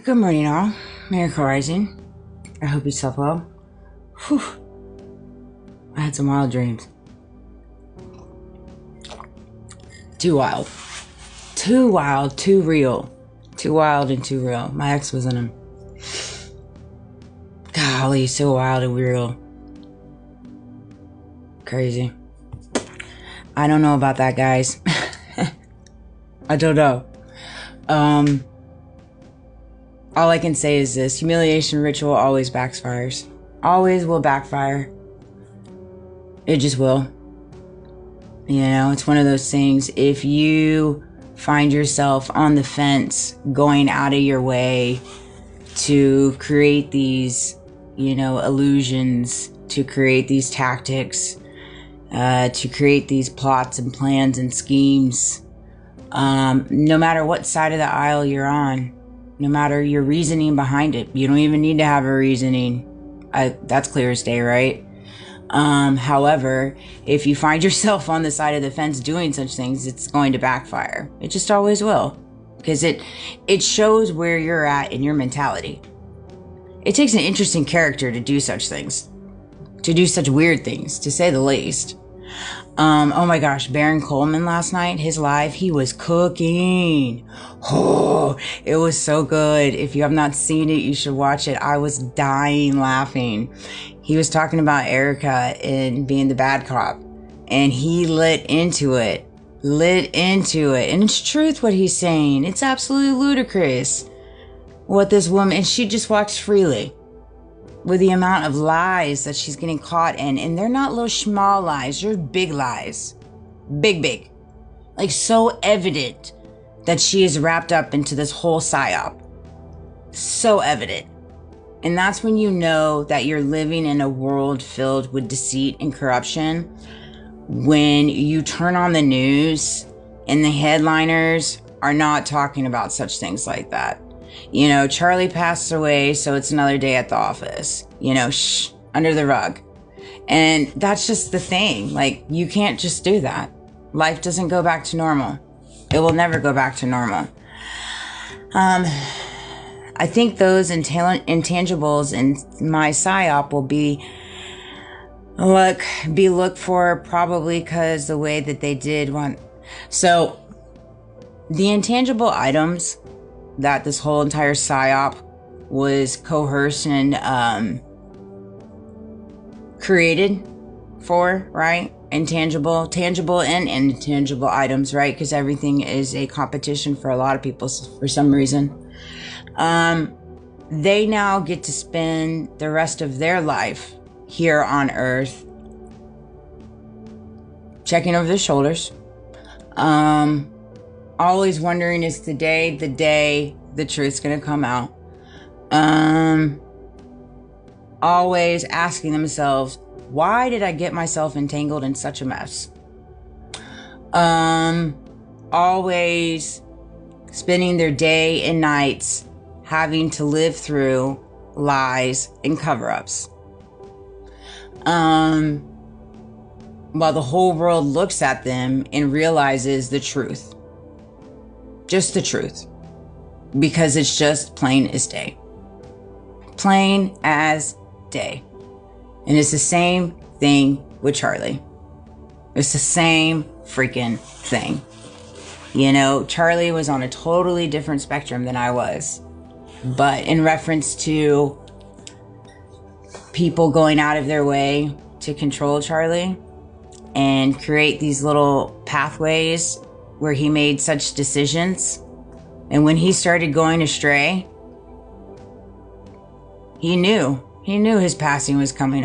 Good morning, all. Miracle Rising. I hope you slept well. Whew. I had some wild dreams. Too wild. Too wild, too real. Too wild and too real. My ex was in them. Golly, so wild and real. Crazy. I don't know about that, guys. I don't know. All I can say is this: humiliation ritual always backfires. Always will backfire. It just will. You know, it's one of those things. If you find yourself on the fence, going out of your way to create these, illusions, to create these tactics, to create these plots and plans and schemes, no matter what side of the aisle you're on, no matter your reasoning behind it, you don't even need to have a reasoning. That's clear as day, right? However, if you find yourself on the side of the fence doing such things, it's going to backfire. It just always will. Because it shows where you're at in your mentality. It takes an interesting character to do such things. To do such weird things, to say the least. Oh my gosh, Baron Coleman last night, his live, he was cooking. Oh, it was so good. If you have not seen it, you should watch it. I was dying laughing. He was talking about Erica and being the bad cop, and he lit into it. And it's truth what he's saying. It's absolutely ludicrous what this woman, and she just walks freely with the amount of lies that she's getting caught in. And they're not little small lies, they're big lies. Big. Like, so evident that she is wrapped up into this whole psyop. So evident. And that's when you know that you're living in a world filled with deceit and corruption. When you turn on the news and the headliners are not talking about such things like that. Charlie passed away, so it's another day at the office. Under the rug. And that's just the thing. Like, you can't just do that. Life doesn't go back to normal. It will never go back to normal. I think those intangibles in my psyop will be looked for, probably because the way that they did one. So the intangible items that this whole entire psyop was coerced and created for, right? Tangible and intangible items, right? Because everything is a competition for a lot of people for some reason. They now get to spend the rest of their life here on Earth checking over their shoulders, always wondering, is the day the truth's gonna come out. Always asking themselves, why did I get myself entangled in such a mess? Always spending their day and nights having to live through lies and cover-ups. While the whole world looks at them and realizes the truth. Just the truth. Because it's just plain as day. Plain as day. And it's the same thing with Charlie. It's the same freaking thing. Charlie was on a totally different spectrum than I was. But in reference to people going out of their way to control Charlie and create these little pathways where he made such decisions. And when he started going astray, he knew his passing was coming.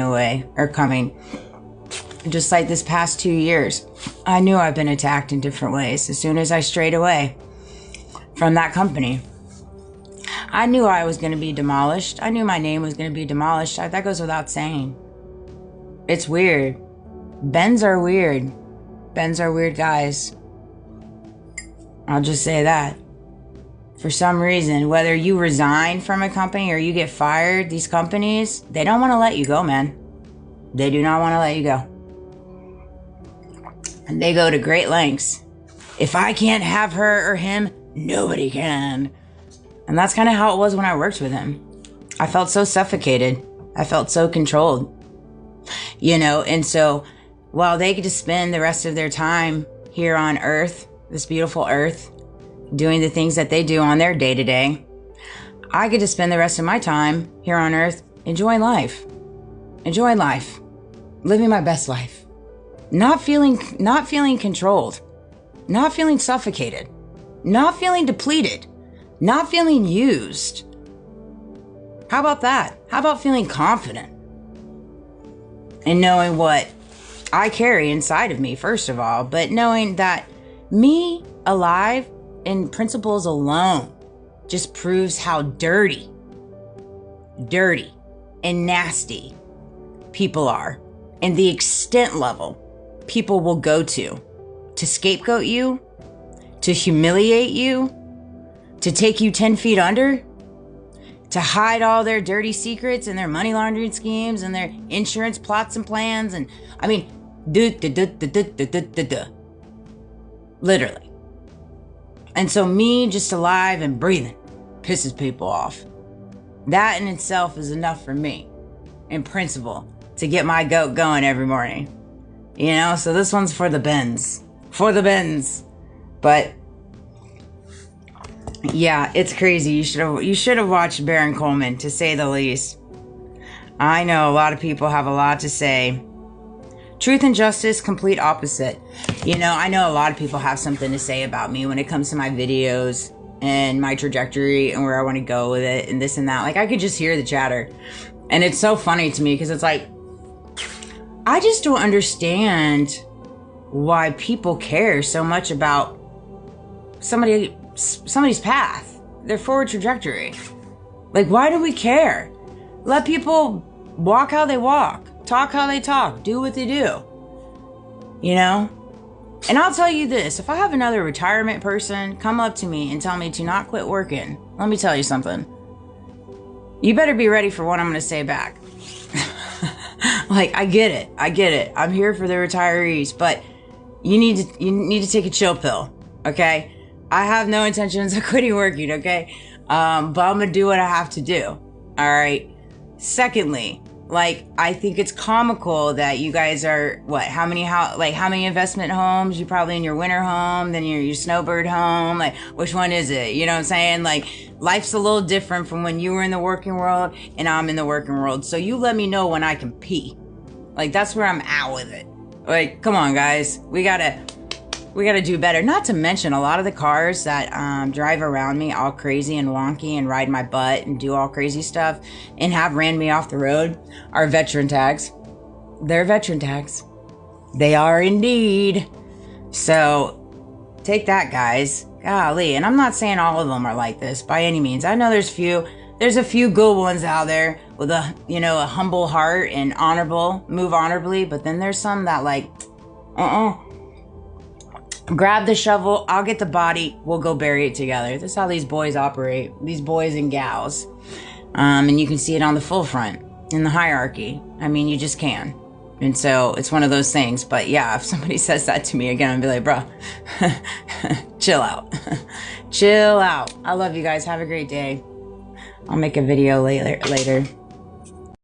Just like this past 2 years, I knew I've been attacked in different ways. As soon as I strayed away from that company, I knew I was going to be demolished. I knew my name was going to be demolished. That goes without saying. It's weird. Bens are weird. Bens are weird guys. I'll just say that. For some reason, whether you resign from a company or you get fired, these companies, they don't want to let you go, man. They do not want to let you go. And they go to great lengths. If I can't have her or him, nobody can. And that's kind of how it was when I worked with him. I felt so suffocated. I felt so controlled, you know? And so while they get to spend the rest of their time here on earth, this beautiful earth, doing the things that they do on their day to day, I get to spend the rest of my time here on earth enjoying life, living my best life, not feeling controlled, not feeling suffocated, not feeling depleted, not feeling used. How about that? How about feeling confident and knowing what I carry inside of me, first of all, but knowing that me alive in principles alone just proves how dirty and nasty people are, and the extent level people will go to scapegoat you, to humiliate you, to take you 10 feet under, to hide all their dirty secrets and their money laundering schemes and their insurance plots and plans. And I mean, literally. And so me just alive and breathing pisses people off. That in itself is enough for me, in principle, to get my goat going every morning. You know, so this one's for the bends. For the bends. But yeah, it's crazy. You should have watched Baron Coleman, to say the least. I know a lot of people have a lot to say. Truth and justice, complete opposite. You know, I know a lot of people have something to say about me when it comes to my videos and my trajectory and where I want to go with it and this and that. Like, I could just hear the chatter. And it's so funny to me because it's like, I just don't understand why people care so much about somebody's path, their forward trajectory. Like, why do we care? Let people walk how they walk, talk how they talk, do what they do, you know? And I'll tell you this, if I have another retirement person come up to me and tell me to not quit working, let me tell you something. You better be ready for what I'm going to say back. Like, I get it. I'm here for the retirees, but you need to take a chill pill, okay? I have no intentions of quitting working, okay? But I'm going to do what I have to do, all right? Secondly, like, I think it's comical that you guys are, how many investment homes? You probably in your winter home, then your snowbird home. Like, which one is it? You know what I'm saying? Like, life's a little different from when you were in the working world and I'm in the working world. So you let me know when I can pee. Like, that's where I'm at with it. Like, come on, guys. We gotta do better. Not to mention, a lot of the cars that drive around me all crazy and wonky and ride my butt and do all crazy stuff and have ran me off the road are veteran tags. They're veteran tags. They are indeed. So take that, guys. Golly. And I'm not saying all of them are like this by any means. I know there's a few good ones out there with a humble heart and move honorably. But then there's some that like, grab the shovel, I'll get the body, we'll go bury it together. That's how these boys operate, these boys and gals. And you can see it on the full front, in the hierarchy. I mean, you just can. And so it's one of those things. But yeah, if somebody says that to me again, I'll be like, bro, chill out. Chill out. I love you guys. Have a great day. I'll make a video later.